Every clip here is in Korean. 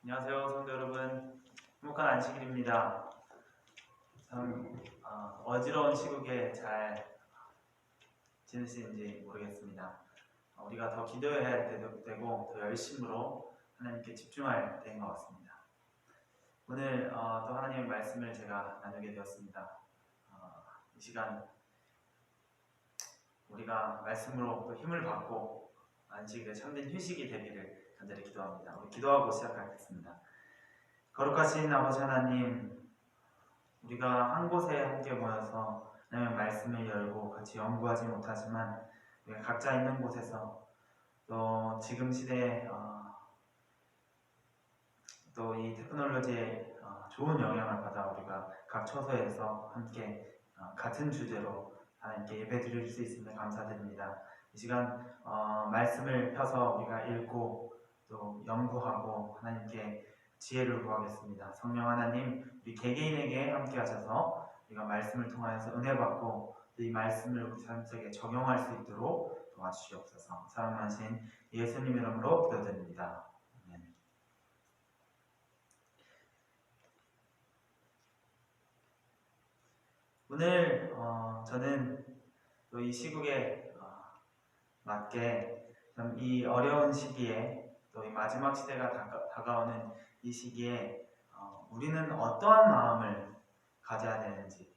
안녕하세요, 성도 여러분. 행복한 안식일입니다. 참 어지러운 시국에 잘 지내시는지 모르겠습니다. 우리가 더 기도해야 되고 더 열심으로 하나님께 집중할 때인 것 같습니다. 오늘 또 하나님의 말씀을 제가 나누게 되었습니다. 이 시간 우리가 말씀으로 또 힘을 받고 안식일에 참된 휴식이 되기를 간절히 기도합니다. 우리 기도하고 시작하겠습니다. 거룩하신 아버지 하나님, 우리가 한 곳에 함께 모여서 하나님의 말씀을 열고 같이 연구하지 못하지만 우리가 각자 있는 곳에서 또 지금 시대에 또 이 테크놀로지의 좋은 영향을 받아 우리가 각 처소에서 함께 같은 주제로 하나님께 예배 드릴 수 있음을 감사드립니다. 이 시간 말씀을 펴서 우리가 읽고 또 연구하고 하나님께 지혜를 구하겠습니다. 성령 하나님, 우리 개개인에게 함께 하셔서 우리가 말씀을 통하여서 은혜 받고 이 말씀을 우리 삶 속에 적용할 수 있도록 도와주시옵소서. 사랑하신 예수님 이름으로 기도드립니다. 아멘. 오늘 저는 또 이 시국에 맞게 이 어려운 시기에 또 이 마지막 시대가 다가오는 이 시기에 우리는 어떠한 마음을 가져야 되는지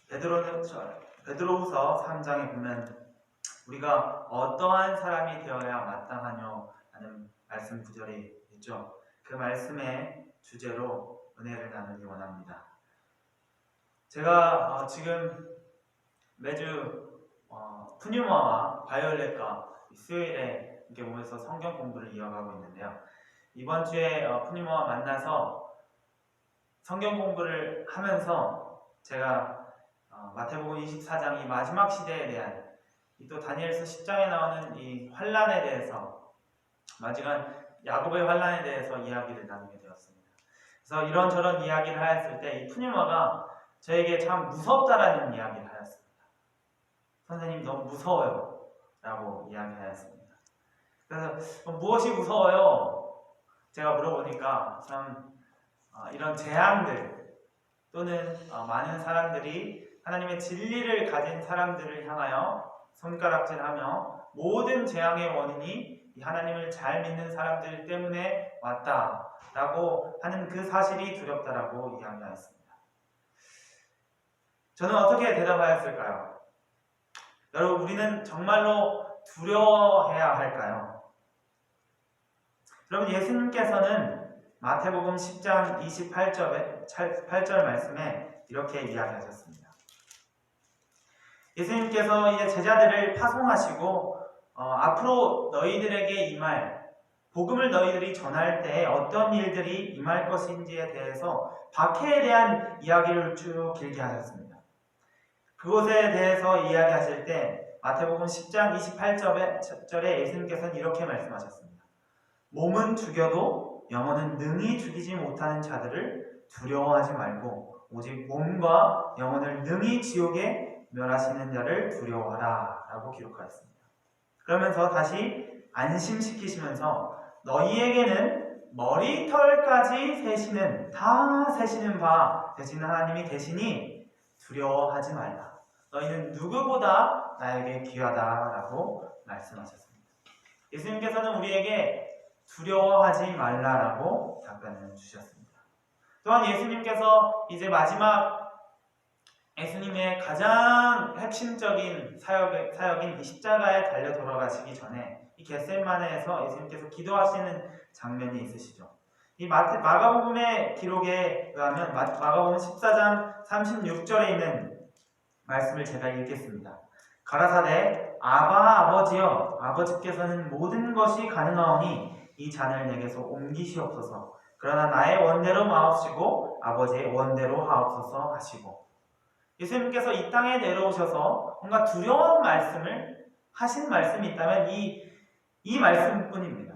베드로후서 3장에 보면 우리가 어떠한 사람이 되어야 마땅하뇨 하는 말씀 구절이 있죠. 그 말씀의 주제로 은혜를 나누기 원합니다. 제가 지금 매주 푸뉴마와 바이올렛과 수요일에 이렇게 모여서 성경 공부를 이어가고 있는데요. 이번 주에 푸뉴마와 만나서 성경 공부를 하면서 제가 마태복음 24장 이 마지막 시대에 대한 또 다니엘서 10장에 나오는 이 환란에 대해서 마지막 야곱의 환란에 대해서 이야기를 나누게 되었습니다. 그래서 이런저런 이야기를 하였을 때 이 푸뉴마가 저에게 참 무섭다라는 이야기를 하였습니다. 선생님 너무 무서워요 라고 이야기하였습니다. 그래서 무엇이 무서워요? 제가 물어보니까 참 이런 재앙들 또는 많은 사람들이 하나님의 진리를 가진 사람들을 향하여 손가락질하며 모든 재앙의 원인이 하나님을 잘 믿는 사람들 때문에 왔다라고 하는 그 사실이 두렵다라고 이야기하였습니다. 저는 어떻게 대답하였을까요? 여러분, 우리는 정말로 두려워해야 할까요? 여러분, 예수님께서는 마태복음 10장 28절 말씀에 이렇게 이야기하셨습니다. 예수님께서 이제 제자들을 파송하시고 앞으로 너희들에게 임할 복음을 너희들이 전할 때 어떤 일들이 임할 것인지에 대해서 박해에 대한 이야기를 쭉 길게 하셨습니다. 그것에 대해서 이야기하실 때 마태복음 10장 28절에 예수님께서는 이렇게 말씀하셨습니다. 몸은 죽여도 영혼은 능히 죽이지 못하는 자들을 두려워하지 말고 오직 몸과 영혼을 능히 지옥에 멸하시는 자를 두려워하라 라고 기록하였습니다. 그러면서 다시 안심시키시면서 너희에게는 머리털까지 다 세시는 바 되시는 하나님이 계시니 두려워하지 말라. 너희는 누구보다 나에게 귀하다라고 말씀하셨습니다. 예수님께서는 우리에게 두려워하지 말라라고 답변을 주셨습니다. 또한 예수님께서 이제 마지막 예수님의 가장 핵심적인 사역인 이 십자가에 달려 돌아가시기 전에 이 겟세마네에서 예수님께서 기도하시는 장면이 있으시죠. 이 마가복음의 기록에 의하면 마가복음 14장 36절에 있는 말씀을 제가 읽겠습니다. 가라사대 아바 아버지여 아버지께서는 모든 것이 가능하오니 이 잔을 내게서 옮기시옵소서. 그러나 나의 원대로 마옵시고 아버지의 원대로 하옵소서 하시고 예수님께서 이 땅에 내려오셔서 뭔가 두려운 말씀을 하신 말씀이 있다면 이 말씀뿐입니다.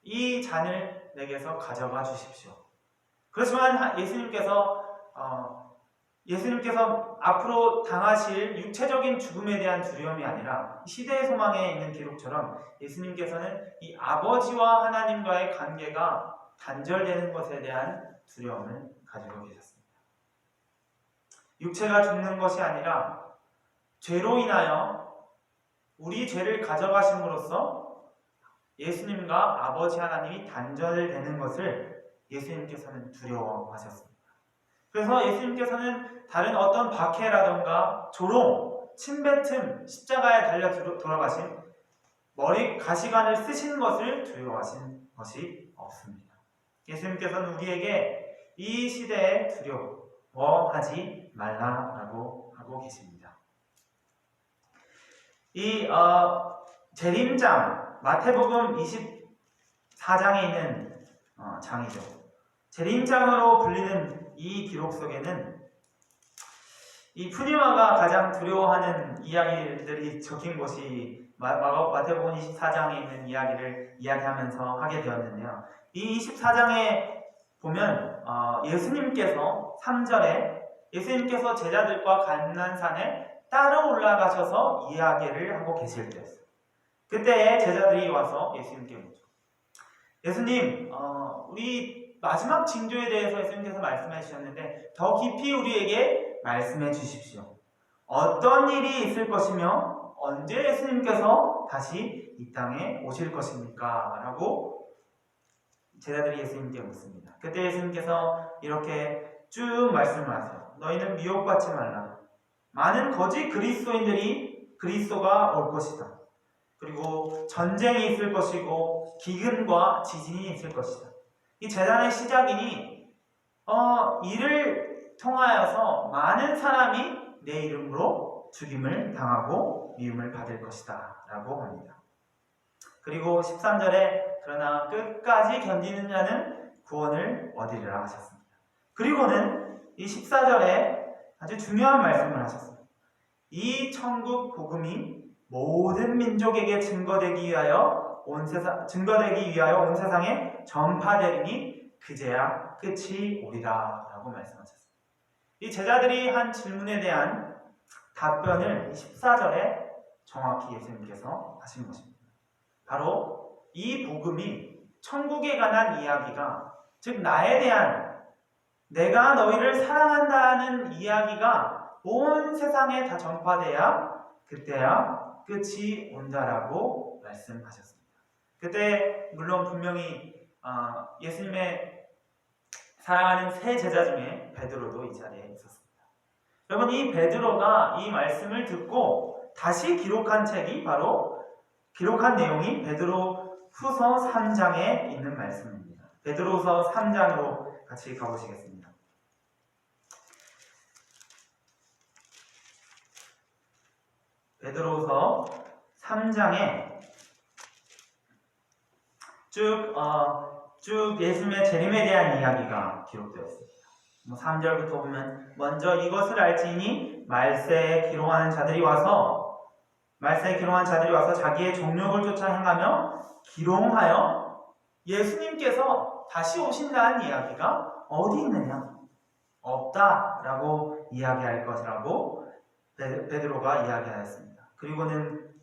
이 잔을 내게서 가져가 주십시오. 그렇지만 예수님께서 예수님께서 앞으로 당하실 육체적인 죽음에 대한 두려움이 아니라 시대의 소망에 있는 기록처럼 예수님께서는 이 아버지와 하나님과의 관계가 단절되는 것에 대한 두려움을 가지고 계셨습니다. 육체가 죽는 것이 아니라 죄로 인하여 우리 죄를 가져가심으로써 예수님과 아버지 하나님이 단절되는 것을 예수님께서는 두려워하셨습니다. 그래서 예수님께서는 다른 어떤 박해라던가 조롱, 침뱉음, 십자가에 달려 돌아가신 머리 가시관을 쓰신 것을 두려워하신 것이 없습니다. 예수님께서는 우리에게 이 시대에 두려워하지 말라라고 하고 계십니다. 이 재림장, 마태복음 24장에 있는 장이죠. 재림장으로 불리는 이 기록 속에는 이 푸니마가 가장 두려워하는 이야기들이 적힌 것이 마태복음 24장에 있는 이야기를 이야기하면서 하게 되었는데요. 이 24장에 보면 예수님께서 3절에 예수님께서 제자들과 감난산에 따로 올라가셔서 이야기를 하고 계실 때였어요. 그때 제자들이 와서 예수님께 묻죠. 예수님, 우리 마지막 징조에 대해서 예수님께서 말씀해 주셨는데 더 깊이 우리에게 말씀해 주십시오. 어떤 일이 있을 것이며 언제 예수님께서 다시 이 땅에 오실 것입니까? 라고 제자들이 예수님께 묻습니다. 그때 예수님께서 이렇게 쭉 말씀을 하세요. 너희는 미혹받지 말라. 많은 거짓 그리스도가 올 것이다. 그리고 전쟁이 있을 것이고 기근과 지진이 있을 것이다. 이 재단의 시작이니 이를 통하여서 많은 사람이 내 이름으로 죽임을 당하고 미움을 받을 것이다 라고 합니다. 그리고 13절에 그러나 끝까지 견디는 자는 구원을 얻으리라 하셨습니다. 그리고는 이 14절에 아주 중요한 말씀을 하셨습니다. 이 천국 복음이 모든 민족에게 증거되기 위하여 온 세상에 전파되리니 그제야 끝이 오리라 라고 말씀하셨습니다. 이 제자들이 한 질문에 대한 답변을 14절에 정확히 예수님께서 하신 것입니다. 바로 이 복음이 천국에 관한 이야기가, 즉 나에 대한, 내가 너희를 사랑한다는 이야기가 온 세상에 다 전파돼야 그때야 끝이 온다라고 말씀하셨습니다. 그때 물론 분명히 예수님의 사랑하는 세 제자 중에 베드로도 이 자리에 있었습니다. 여러분, 이 베드로가 이 말씀을 듣고 다시 기록한 책이 바로 기록한 내용이 베드로 후서 3장에 있는 말씀입니다. 베드로후서 3장으로 같이 가보시겠습니다. 베드로후서 3장에 쭉 예수님의 재림에 대한 이야기가 기록되어 있습니다. 3절부터 보면 먼저 이것을 알지니 말세에 기롱하는 자들이 와서 자기의 정욕을 쫓아 행하며 기롱하여 예수님께서 다시 오신다는 이야기가 어디 있느냐? 없다라고 이야기할 것이라고 베드로가 이야기하였습니다. 그리고는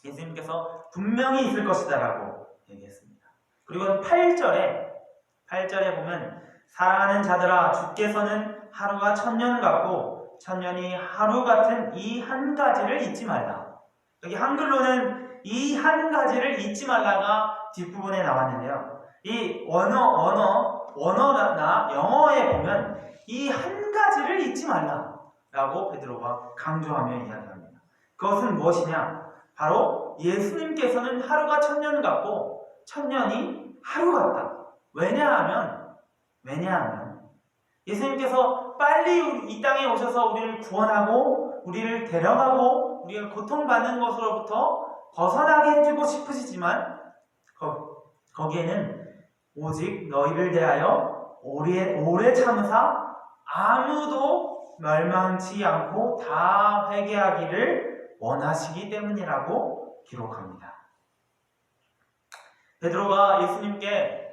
예수님께서 분명히 있을 것이다라고 얘기했습니다. 그리고 8절에 보면 사랑하는 자들아 주께서는 하루가 1000년 같고 1000년이 하루 같은 이 한 가지를 잊지 말라. 여기 한글로는 이 한 가지를 잊지 말라가 뒷부분에 나왔는데요. 이 원어나 영어에 보면 이 한 가지를 잊지 말라라고 베드로가 강조하며 이야기합니다. 그것은 무엇이냐? 바로 예수님께서는 하루가 1000년 같고 1000년이 하루 같다. 왜냐하면 예수님께서 빨리 이 땅에 오셔서 우리를 구원하고 우리를 데려가고 우리가 고통받는 것으로부터 벗어나게 해주고 싶으시지만 거기에는 오직 너희를 대하여 오래 참으사 아무도 멸망치 않고 다 회개하기를 원하시기 때문이라고 기록합니다. 베드로가 예수님께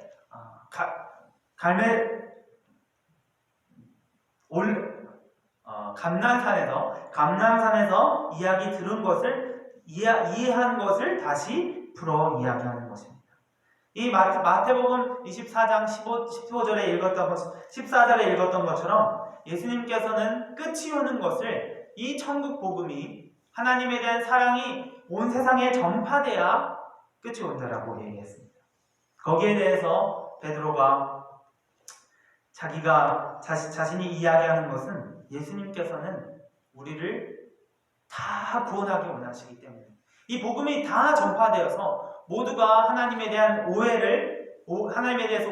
감난산에서 이야기 들은 것을 이해한 것을 다시 풀어 이야기하는 것입니다. 이 마태복음 24장 14절에 읽었던 것처럼 예수님께서는 끝이 오는 것을 이 천국 복음이 하나님에 대한 사랑이 온 세상에 전파돼야 끝이 온다라고 얘기했습니다. 거기에 대해서 베드로가 자신이 이야기하는 것은 예수님께서는 우리를 다 구원하기 원하시기 때문에 이 복음이 다 전파되어서 모두가 하나님에 대해서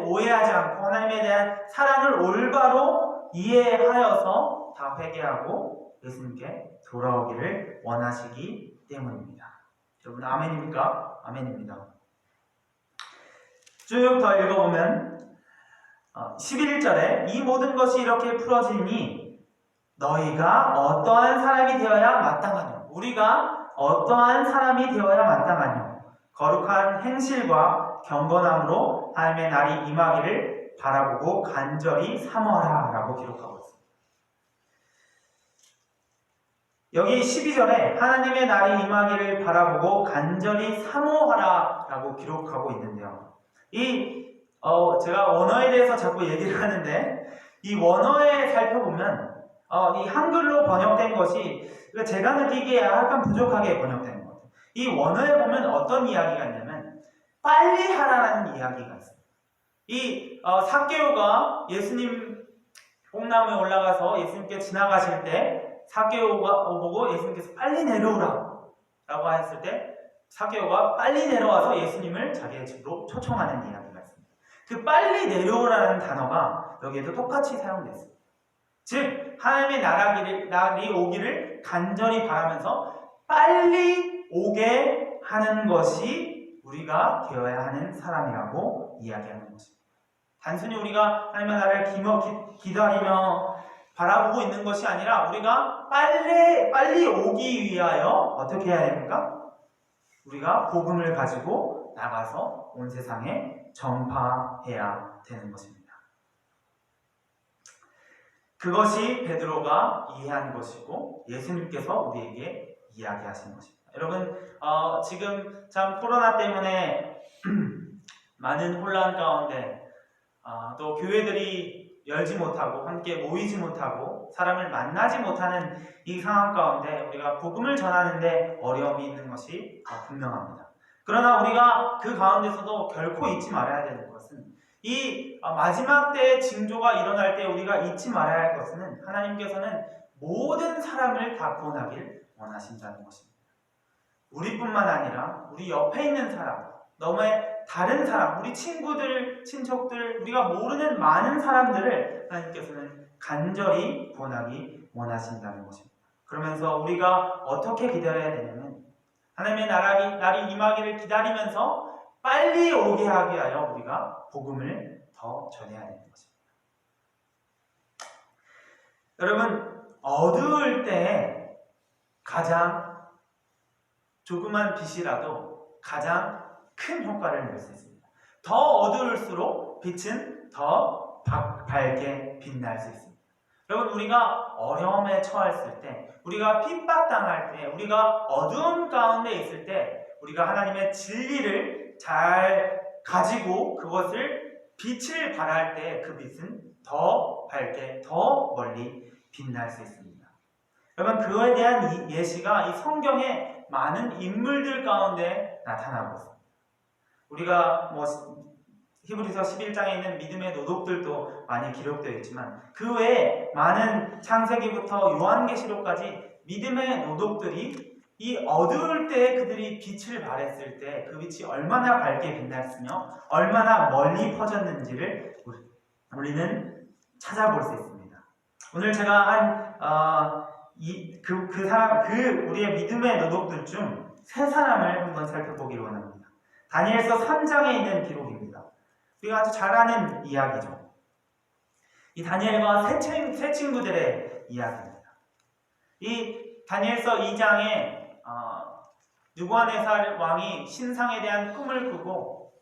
오해하지 않고 하나님에 대한 사랑을 올바로 이해하여서 다 회개하고 예수님께 돌아오기를 원하시기 때문입니다. 여러분 아멘입니까? 아멘입니다. 쭉 더 읽어보면 11절에 이 모든 것이 이렇게 풀어지니 너희가 어떠한 사람이 되어야 마땅하뇨. 우리가 어떠한 사람이 되어야 마땅하뇨. 거룩한 행실과 경건함으로 하나님의 날이 임하기를 바라보고 간절히 사모하라 라고 기록하고 있습니다. 여기 12절에 하나님의 날이 임하기를 바라보고 간절히 사모하라 라고 기록하고 있는데요. 제가 원어에 대해서 자꾸 얘기를 하는데 이 원어에 살펴보면 이 한글로 번역된 것이 제가 느끼기에 약간 부족하게 번역된 것 같아요. 이 원어에 보면 어떤 이야기가 있냐면 빨리 하라는 이야기가 있어요. 이 삭개오가 예수님 뽕나무에 올라가서 예수님께 지나가실 때 삭개오가 보고 예수님께서 빨리 내려오라 라고 했을 때 삭개오가 빨리 내려와서 예수님을 자기의 집으로 초청하는 이야기가 있습니다. 그 빨리 내려오라는 단어가 여기에도 똑같이 사용됐습니다. 즉 하나님의 날이 오기를 간절히 바라면서 빨리 오게 하는 것이 우리가 되어야 하는 사람이라고 이야기하는 것입니다. 단순히 우리가 하나님의 날을 기다리며 바라보고 있는 것이 아니라 우리가 빨리 오기 위하여 어떻게 해야 됩니까? 우리가 복음을 가지고 나가서 온 세상에 전파해야 되는 것입니다. 그것이 베드로가 이해한 것이고 예수님께서 우리에게 이야기하신 것입니다. 여러분 지금 참 코로나 때문에 많은 혼란 가운데 또 교회들이 열지 못하고 함께 모이지 못하고 사람을 만나지 못하는 이 상황 가운데 우리가 복음을 전하는데 어려움이 있는 것이 분명합니다. 그러나 우리가 그 가운데서도 결코 잊지 말아야 되는 것은 이 마지막 때의 징조가 일어날 때 우리가 잊지 말아야 할 것은 하나님께서는 모든 사람을 다 구원하길 원하신다는 것입니다. 우리뿐만 아니라 우리 옆에 있는 사람, 너의 다른 사람, 우리 친구들, 친척들, 우리가 모르는 많은 사람들을 하나님께서는 간절히 구원하기 원하신다는 것입니다. 그러면서 우리가 어떻게 기다려야 되냐면 하나님의 날이 임하기를 기다리면서 빨리 오게 하기 위하여 우리가 복음을 더 전해야 되는 것입니다. 여러분 어두울 때 가장 조그만 빛이라도 가장 큰 효과를 낼 수 있습니다. 더 어두울수록 빛은 더 밝게 빛날 수 있습니다. 여러분 우리가 어려움에 처했을 때, 우리가 핍박당할 때, 우리가 어두운 가운데 있을 때 우리가 하나님의 진리를 잘 가지고 그것을 빛을 발할 때 그 빛은 더 밝게 더 멀리 빛날 수 있습니다. 여러분 그거에 대한 예시가 이 성경의 많은 인물들 가운데 나타나고 있습니다. 우리가 히브리서 11장에 있는 믿음의 노독들도 많이 기록되어 있지만 그 외에 많은 창세기부터 요한계시록까지 믿음의 노독들이 이 어두울 때 그들이 빛을 발했을 때 그 빛이 얼마나 밝게 빛났으며 얼마나 멀리 퍼졌는지를 우리는 찾아볼 수 있습니다. 오늘 제가 우리의 믿음의 노독들 중 세 사람을 한번 살펴보기를 원합니다. 다니엘서 3장에 있는 기록입니다. 우리가 아주 잘 아는 이야기죠. 이 다니엘과 세 친구들의 이야기입니다. 이 다니엘서 2장에 느부갓네살 왕이 신상에 대한 꿈을 꾸고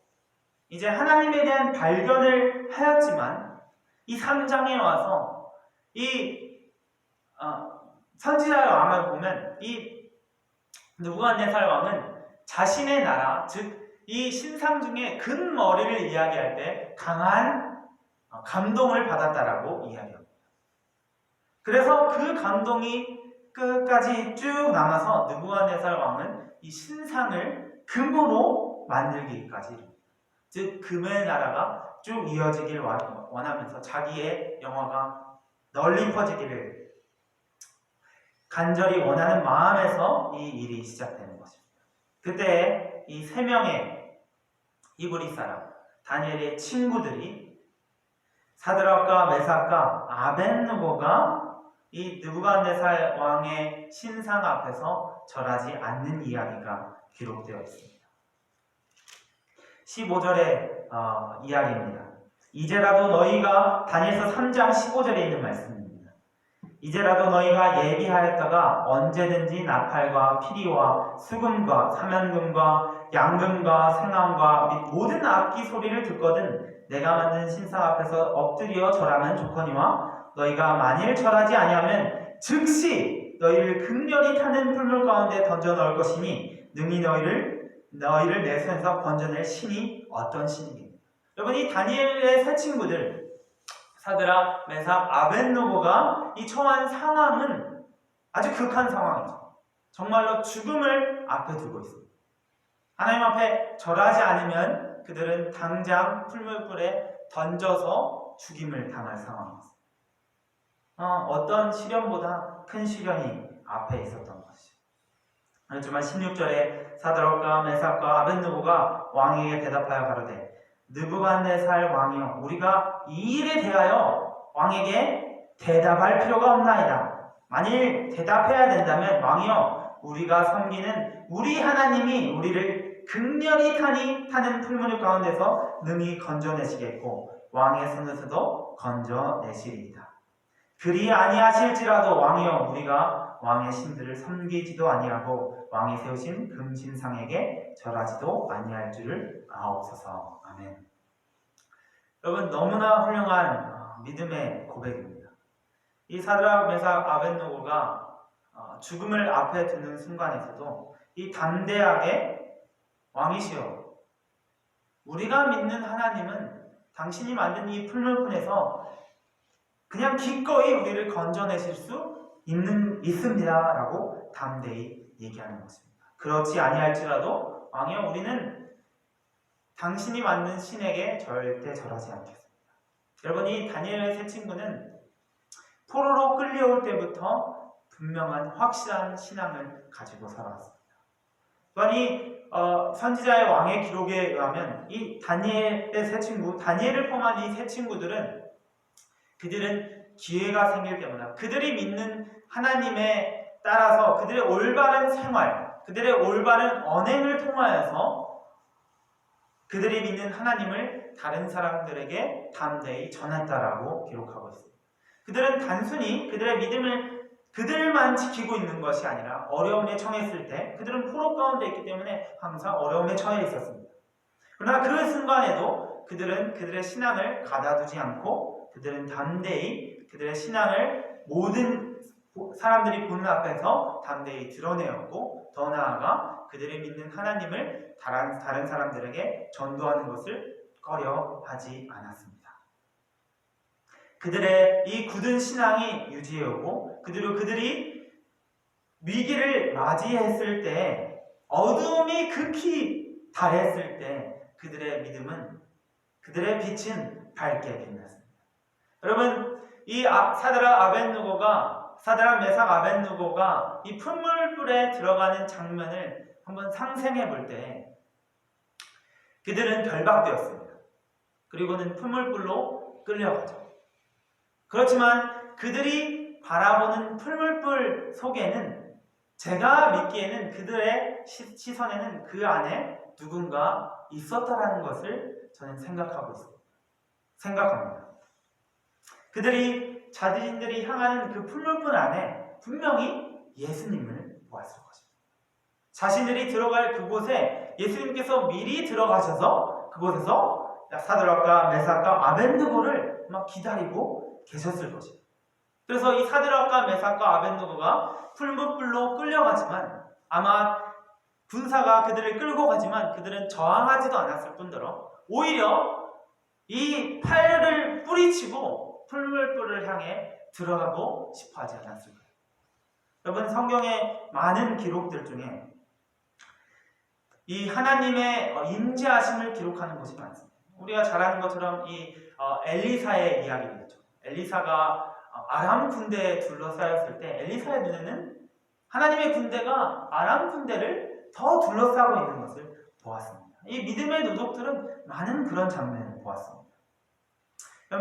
이제 하나님에 대한 발견을 하였지만 이 3장에 와서 이 선지자의 왕을 보면 이 느부갓네살 왕은 자신의 나라, 즉 이 신상 중에 근머리를 이야기할 때 강한 감동을 받았다라고 이야기합니다. 그래서 그 감동이 끝까지 쭉 남아서 느부갓네살 왕은 이 신상을 금으로 만들기까지, 즉 금의 나라가 쭉 이어지길 원하면서 자기의 영화가 널리 퍼지기를 간절히 원하는 마음에서 이 일이 시작되는 것입니다. 그때 이 세 명의 이브리 사람, 다니엘의 친구들이 사드락과 메삭과 아벳느고가 이 느부갓네살 왕의 신상 앞에서 절하지 않는 이야기가 기록되어 있습니다. 15절의 이야기입니다. 이제라도 너희가, 다니엘서 3장 15절에 있는 말씀입니다. 이제라도 너희가 예비하였다가 언제든지 나팔과 피리와 수금과 사면금과 양금과 생황과 및 모든 악기 소리를 듣거든 내가 만든 신상 앞에서 엎드려 절하면 좋거니와 너희가 만일 절하지 아니하면 즉시 너희를 극렬히 타는 풀물 가운데 던져 넣을 것이니 능히 너희를 내 손에서 건져낼 신이 어떤 신이니. 여러분, 이 다니엘의 세 친구들 사드락, 메삭, 아벳느고가 이 처한 상황은 아주 극한 상황이죠. 정말로 죽음을 앞에 두고 있습니다. 하나님 앞에 절하지 않으면 그들은 당장 풀물불에 던져서 죽임을 당할 상황이었습니다. 어떤 시련보다 큰 시련이 앞에 있었던 것이죠. 하지만 16절에 사드락과 메삭과 아벳느고가 왕에게 대답하여 가로되 느부갓네살 왕이여, 우리가 이 일에 대하여 왕에게 대답할 필요가 없나이다. 만일 대답해야 된다면 왕이여, 우리가 섬기는 우리 하나님이 우리를 극렬히 타는 풀무늬 가운데서 능히 건져내시겠고 왕의 손에서도 건져내시리이다. 그리 아니하실지라도 왕이여, 우리가 왕의 신들을 섬기지도 아니하고 왕이 세우신 금신상에게 절하지도 아니할 줄을 아옵소서. 아멘. 여러분, 너무나 훌륭한 믿음의 고백입니다. 이 사드락, 메삭, 아벳느고가 죽음을 앞에 두는 순간에서도 이 담대하게 왕이시여, 우리가 믿는 하나님은 당신이 만든 이 풀물pun에서 그냥 기꺼이 우리를 건져내실 수 있습니다 라고 담대히 얘기하는 것입니다. 그렇지 아니할지라도 왕이여, 우리는 당신이 만든 신에게 절대 절하지 않겠습니다. 여러분, 이 다니엘의 세 친구는 포로로 끌려올 때부터 분명한 확실한 신앙을 가지고 살아왔습니다. 또한 이 선지자의 왕의 기록에 의하면 이 다니엘의 세 친구, 다니엘을 포함한 이 세 친구들은 그들은 기회가 생길 때마다 그들이 믿는 하나님에 따라서 그들의 올바른 생활, 그들의 올바른 언행을 통하여서 그들이 믿는 하나님을 다른 사람들에게 담대히 전했다라고 기록하고 있습니다. 그들은 단순히 그들의 믿음을 그들만 지키고 있는 것이 아니라 어려움에 처했을 때, 그들은 포로 가운데 있기 때문에 항상 어려움에 처해 있었습니다. 그러나 그 순간에도 그들은 그들의 신앙을 가다두지 않고 그들은 담대히 그들의 신앙을 모든 사람들이 보는 앞에서 담대히 드러내었고, 더 나아가 그들이 믿는 하나님을 다른 사람들에게 전도하는 것을 꺼려하지 않았습니다. 그들의 이 굳은 신앙이 유지해오고, 그들이 위기를 맞이했을 때, 어두움이 극히 달했을 때 그들의 믿음은, 그들의 빛은 밝게 빛났습니다. 여러분, 이 사드락, 메삭, 아벳느고가 이 풀물불에 들어가는 장면을 한번 상상해 볼 때 그들은 결박되었습니다. 그리고는 풀물불로 끌려가죠. 그렇지만 그들이 바라보는 풀물불 속에는, 제가 믿기에는 그들의 시선에는 그 안에 누군가 있었다라는 것을 저는 생각합니다. 그들이 자신들이 향하는 그 풀물불 안에 분명히 예수님을 보았을 것입니다. 자신들이 들어갈 그곳에 예수님께서 미리 들어가셔서 그곳에서 사드락과 메삭과 아벳느고를 막 기다리고 계셨을 것입니다. 그래서 이 사드락과 메삭과 아벳느고가 풀무불로 끌려가지만 아마 군사가 그들을 끌고 가지만 그들은 저항하지도 않았을 뿐더러 오히려 이 팔을 뿌리치고 풀무불을 향해 들어가고 싶어 하지 않았을까요? 여러분, 성경의 많은 기록들 중에 이 하나님의 임재하심을 기록하는 곳이 많습니다. 우리가 잘 아는 것처럼 이 엘리사의 이야기겠죠. 엘리사가 아람 군대에 둘러싸였을 때 엘리사의 눈에는 하나님의 군대가 아람 군대를 더 둘러싸고 있는 것을 보았습니다. 이 믿음의 노독들은 많은 그런 장면을 보았습니다.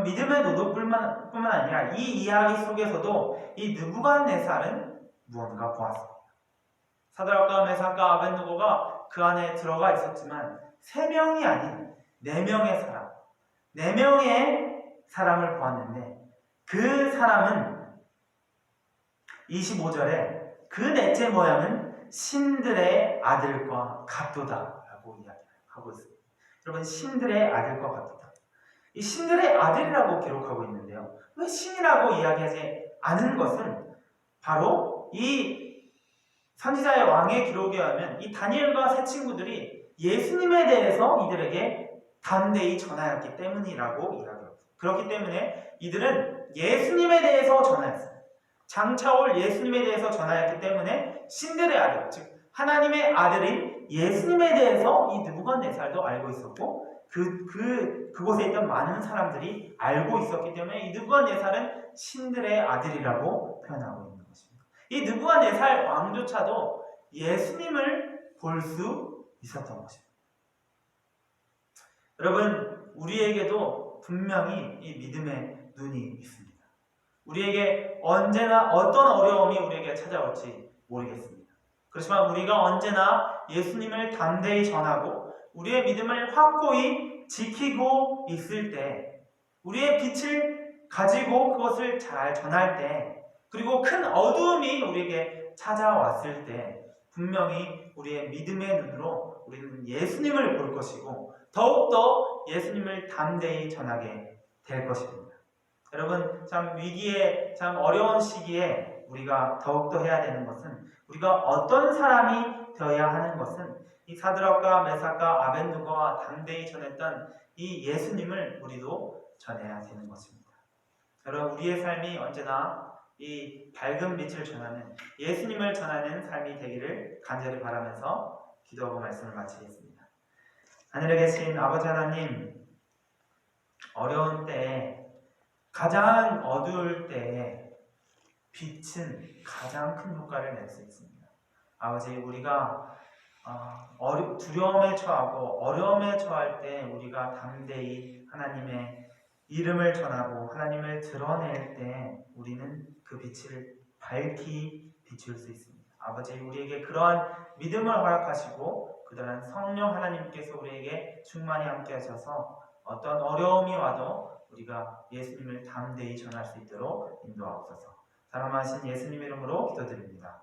믿음의 노독뿐만 아니라 이 이야기 속에서도 이 느부갓네살은 무언가 보았습니다. 사드락과 메삭과 아벳느고가 그 안에 들어가 있었지만 3명이 아닌 4명의 사람, 4명의 사람을 보았는데 그 사람은 25절에 그 넷째 모양은 신들의 아들과 같도다 라고 이야기하고 있습니다. 여러분, 신들의 아들과 같도다. 이 신들의 아들이라고 기록하고 있는데요. 왜 신이라고 이야기하지 않은 것은 바로 이 선지자의 왕의 기록에 의하면 이 다니엘과 세 친구들이 예수님에 대해서 이들에게 담대히 전하였기 때문이라고 이야기합니다. 그렇기 때문에 이들은 예수님에 대해서 전하였습니다. 장차 올 예수님에 대해서 전하였기 때문에 신들의 아들, 즉 하나님의 아들인 예수님에 대해서 이 느부갓네살도 알고 있었고 그곳에 있던 많은 사람들이 알고 있었기 때문에 이 느부갓네살은 신들의 아들이라고 표현하고 있는 것입니다. 이 느부갓네살 왕조차도 예수님을 볼 수 있었던 것입니다. 여러분, 우리에게도 분명히 이 믿음의 눈이 있습니다. 우리에게 언제나 어떤 어려움이 우리에게 찾아올지 모르겠습니다. 그렇지만 우리가 언제나 예수님을 담대히 전하고 우리의 믿음을 확고히 지키고 있을 때, 우리의 빛을 가지고 그것을 잘 전할 때, 그리고 큰 어두움이 우리에게 찾아왔을 때 분명히 우리의 믿음의 눈으로 우리는 예수님을 볼 것이고 더욱더 예수님을 담대히 전하게 될 것입니다. 여러분, 참 위기에, 참 어려운 시기에 우리가 더욱더 해야 되는 것은, 우리가 어떤 사람이 되어야 하는 것은 이 사드락과 메삭과 아벳느고가 담대히 전했던 이 예수님을 우리도 전해야 되는 것입니다. 여러분, 우리의 삶이 언제나 이 밝은 빛을 전하는, 예수님을 전하는 삶이 되기를 간절히 바라면서 기도하고 말씀을 마치겠습니다. 하늘에 계신 아버지 하나님, 어려운 때에, 가장 어두울 때에 빛은 가장 큰 효과를 낼 수 있습니다. 아버지, 우리가 두려움에 처하고 어려움에 처할 때 우리가 담대히 하나님의 이름을 전하고 하나님을 드러낼 때 우리는 그 빛을 밝히 비출 수 있습니다. 아버지, 우리에게 그러한 믿음을 허락하시고 그러한 성령 하나님께서 우리에게 충만히 함께 하셔서 어떤 어려움이 와도 우리가 예수님을 담대히 전할 수 있도록 인도하옵소서. 사랑하신 예수님 이름으로 기도드립니다.